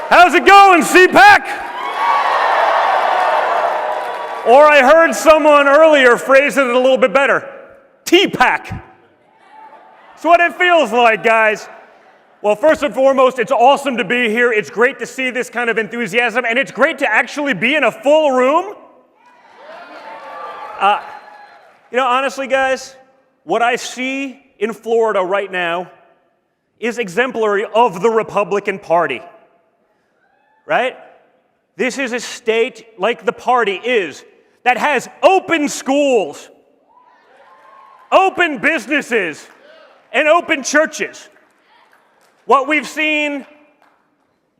How's it going, CPAC? Or I heard someone earlier phrase it a little bit better. TPAC. That's what it feels like, guys. Well, first and foremost, it's awesome to be here. It's great to see this kind of enthusiasm, and it's great to actually be in a full room. Honestly, guys, what I see in Florida right now is exemplary of the Republican Party, right? This is a state, like the party is, that has open schools, open businesses, and open churches. What we've seen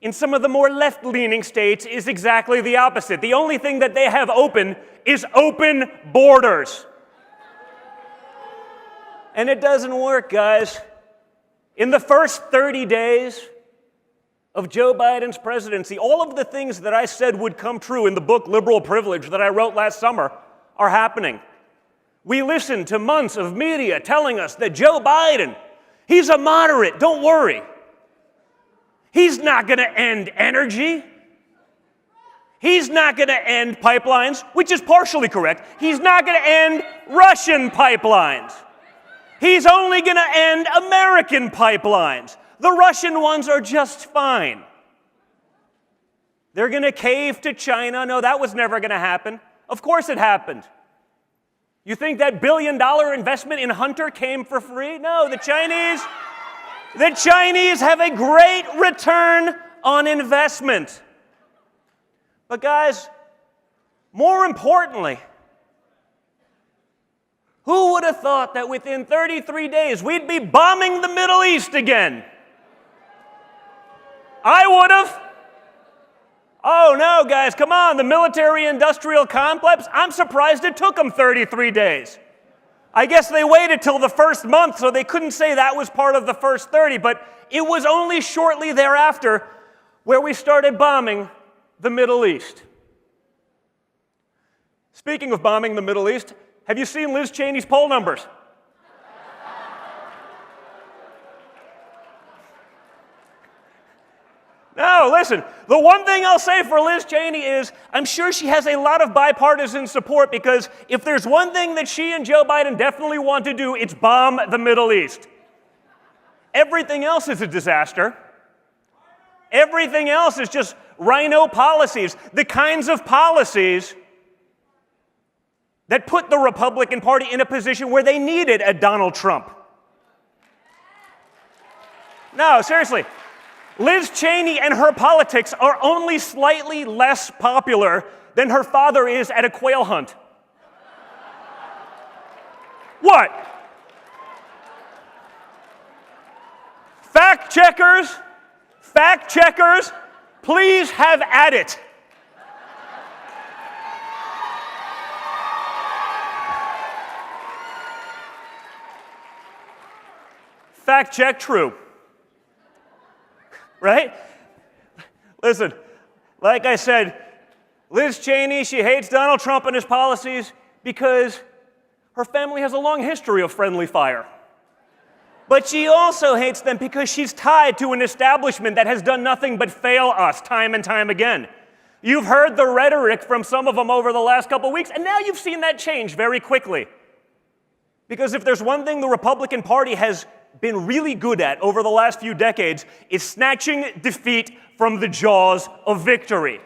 in some of the more left-leaning states is exactly the opposite. The only thing that they have open is open borders. And it doesn't work, guys. In the first 30 days of Joe Biden's presidency, all of the things that I said would come true in the book Liberal Privilege that I wrote last summer are happening. We listened to months of media telling us that Joe Biden, he's a moderate, don't worry. He's not going to end energy. He's not going to end pipelines, which is partially correct. He's not going to end Russian pipelines. He's only going to end American pipelines. The Russian ones are just fine. They're going to cave to China. No, that was never going to happen. Of course it happened. You think that billion-dollar investment in Hunter came for free? No, the Chinese have a great return on investment. But guys, more importantly, who would have thought that within 33 days we'd be bombing the Middle East again? I would have. Oh no, guys, come on, the military-industrial complex, I'm surprised it took them 33 days. I guess they waited till the first month, so they couldn't say that was part of the first 30, but it was only shortly thereafter where we started bombing the Middle East. Speaking of bombing the Middle East, have you seen Liz Cheney's poll numbers? No, listen, the one thing I'll say for Liz Cheney is I'm sure she has a lot of bipartisan support, because if there's one thing that she and Joe Biden definitely want to do, it's bomb the Middle East. Everything else is a disaster. Everything else is just rhino policies, the kinds of policies that put the Republican Party in a position where they needed a Donald Trump. No, seriously. Liz Cheney and her politics are only slightly less popular than her father is at a quail hunt. What? Fact checkers, please have at it. Fact check true. Right? Listen, like I said, Liz Cheney, she hates Donald Trump and his policies because her family has a long history of friendly fire. But she also hates them because she's tied to an establishment that has done nothing but fail us time and time again. You've heard the rhetoric from some of them over the last couple of weeks, and now you've seen that change very quickly. Because if there's one thing the Republican Party has been really good at over the last few decades, is snatching defeat from the jaws of victory.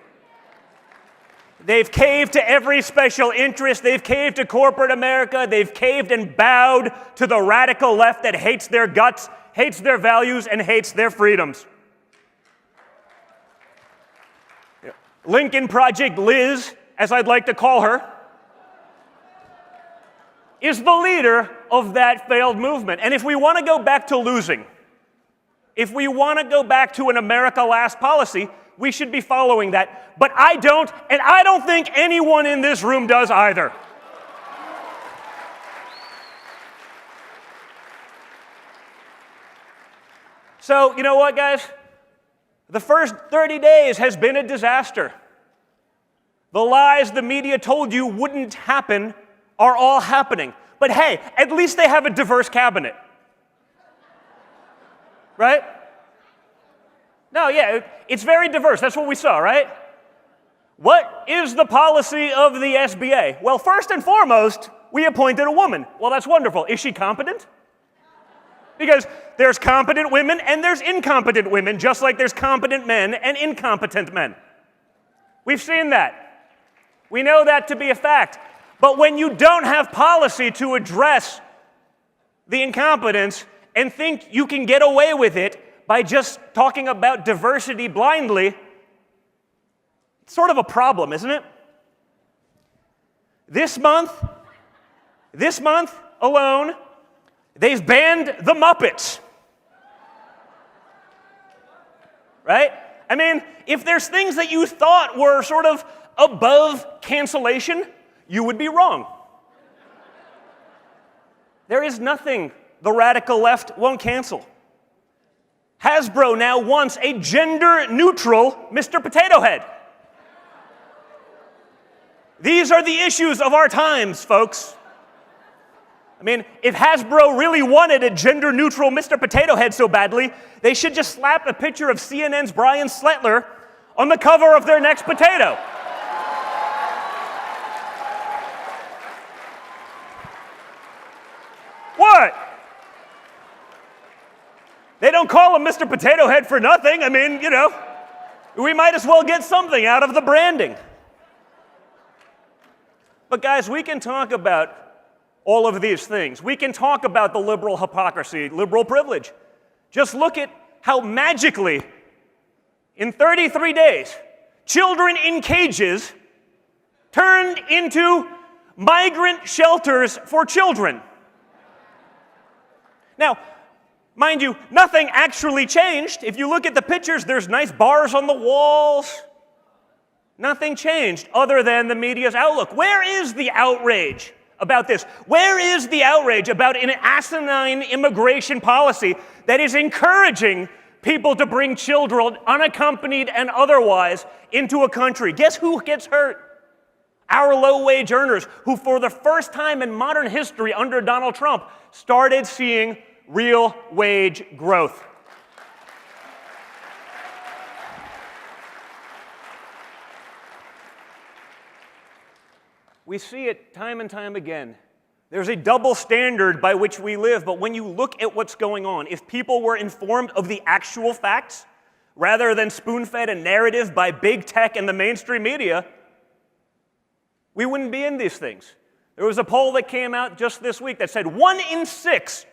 They've caved to every special interest. They've caved to corporate America. They've caved and bowed to the radical left that hates their guts, hates their values, and hates their freedoms. Lincoln Project Liz, as I'd like to call her, is the leader of that failed movement. And if we want to go back to losing, if we want to go back to an America Last policy, we should be following that. But I don't, and I don't think anyone in this room does either. So, you know what, guys? The first 30 days has been a disaster. The lies the media told you wouldn't happen are all happening. But hey, at least they have a diverse cabinet. Right? No, yeah, it's very diverse. That's what we saw, right? What is the policy of the SBA? Well, first and foremost, we appointed a woman. Well, that's wonderful. Is she competent? Because there's competent women and there's incompetent women, just like there's competent men and incompetent men. We've seen that. We know that to be a fact. But when you don't have policy to address the incompetence and think you can get away with it by just talking about diversity blindly, it's sort of a problem, isn't it? This month alone, they've banned the Muppets. Right? I mean, if there's things that you thought were sort of above cancellation, you would be wrong. There is nothing the radical left won't cancel. Hasbro now wants a gender-neutral Mr. Potato Head. These are the issues of our times, folks. I mean, if Hasbro really wanted a gender-neutral Mr. Potato Head so badly, they should just slap a picture of CNN's Brian Sletler on the cover of their next potato. What? They don't call him Mr. Potato Head for nothing. I mean, you know, we might as well get something out of the branding. But guys, we can talk about all of these things. We can talk about the liberal hypocrisy, liberal privilege. Just look at how magically, in 33 days, children in cages turned into migrant shelters for children. Now, mind you, nothing actually changed. If you look at the pictures, there's nice bars on the walls. Nothing changed other than the media's outlook. Where is the outrage about this? Where is the outrage about an asinine immigration policy that is encouraging people to bring children, unaccompanied and otherwise, into a country? Guess who gets hurt? Our low-wage earners, who for the first time in modern history under Donald Trump started seeing real wage growth. We see it time and time again. There's a double standard by which we live, but when you look at what's going on, if people were informed of the actual facts, rather than spoon-fed a narrative by big tech and the mainstream media, we wouldn't be in these things. There was a poll that came out just this week that said 1 in 6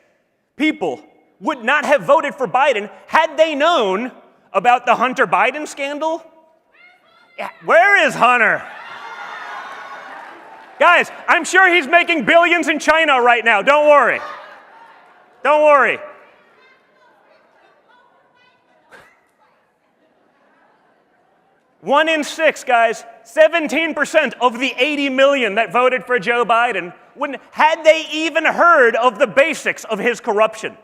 people would not have voted for Biden had they known about the Hunter Biden scandal. Yeah, where is Hunter? Guys, I'm sure he's making billions in China right now. Don't worry. Don't worry. One in 6, guys, 17% of the 80 million that voted for Joe Biden had they even heard of the basics of his corruption.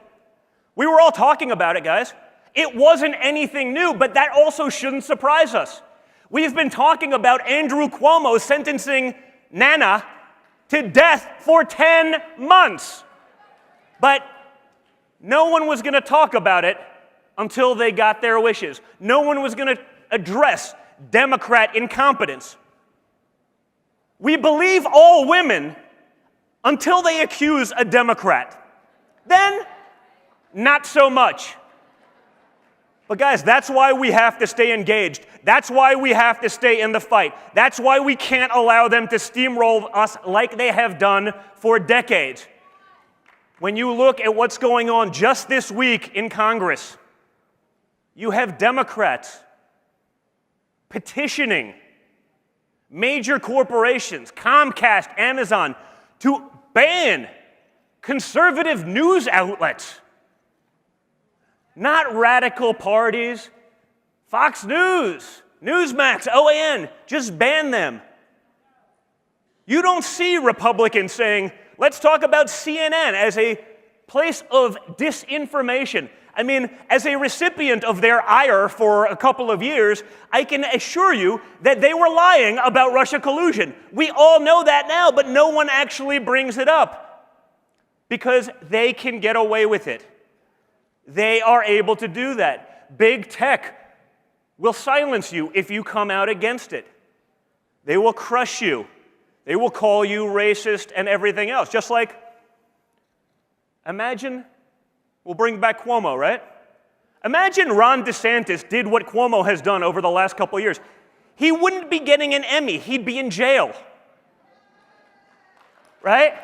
We were all talking about it, guys. It wasn't anything new, but that also shouldn't surprise us. We've been talking about Andrew Cuomo sentencing Nana to death for 10 months. But no one was going to talk about it until they got their wishes. No one was going to address Democrat incompetence. We believe all women until they accuse a Democrat. Then, not so much. But guys, that's why we have to stay engaged. That's why we have to stay in the fight. That's why we can't allow them to steamroll us like they have done for decades. When you look at what's going on just this week in Congress, you have Democrats petitioning major corporations, Comcast, Amazon, to ban conservative news outlets. Not radical parties. Fox News, Newsmax, OAN, just ban them. You don't see Republicans saying, let's talk about CNN as a place of disinformation. I mean, as a recipient of their ire for a couple of years, I can assure you that they were lying about Russia collusion. We all know that now, but no one actually brings it up because they can get away with it. They are able to do that. Big tech will silence you if you come out against it. They will crush you. They will call you racist and everything else. Just like, imagine, we'll bring back Cuomo, right? Imagine Ron DeSantis did what Cuomo has done over the last couple of years. He wouldn't be getting an Emmy. He'd be in jail. Right?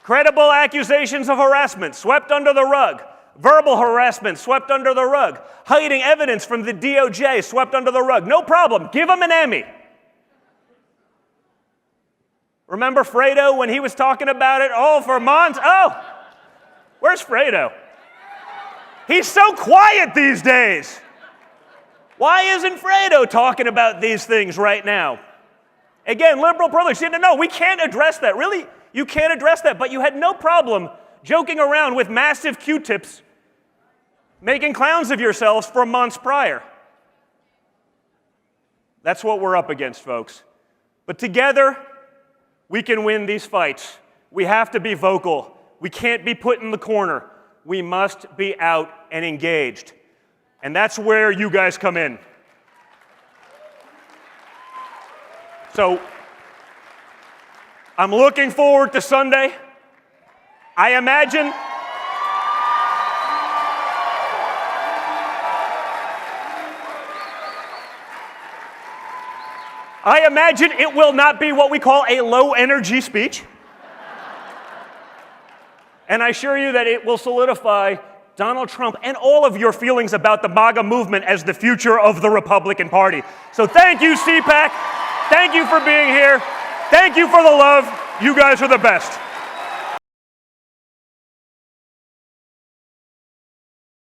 Credible accusations of harassment swept under the rug. Verbal harassment swept under the rug. Hiding evidence from the DOJ swept under the rug. No problem. Give him an Emmy. Remember Fredo when he was talking about it? Oh, for months? Oh, where's Fredo? He's so quiet these days. Why isn't Fredo talking about these things right now? Again, liberal brothers, no, we can't address that. Really, you can't address that. But you had no problem joking around with massive Q-tips, making clowns of yourselves for months prior. That's what we're up against, folks. But together, we can win these fights. We have to be vocal. We can't be put in the corner. We must be out and engaged. And that's where you guys come in. So, I'm looking forward to Sunday. I imagine it will not be what we call a low-energy speech. And I assure you that it will solidify Donald Trump and all of your feelings about the MAGA movement as the future of the Republican Party. So thank you, CPAC. Thank you for being here. Thank you for the love. You guys are the best.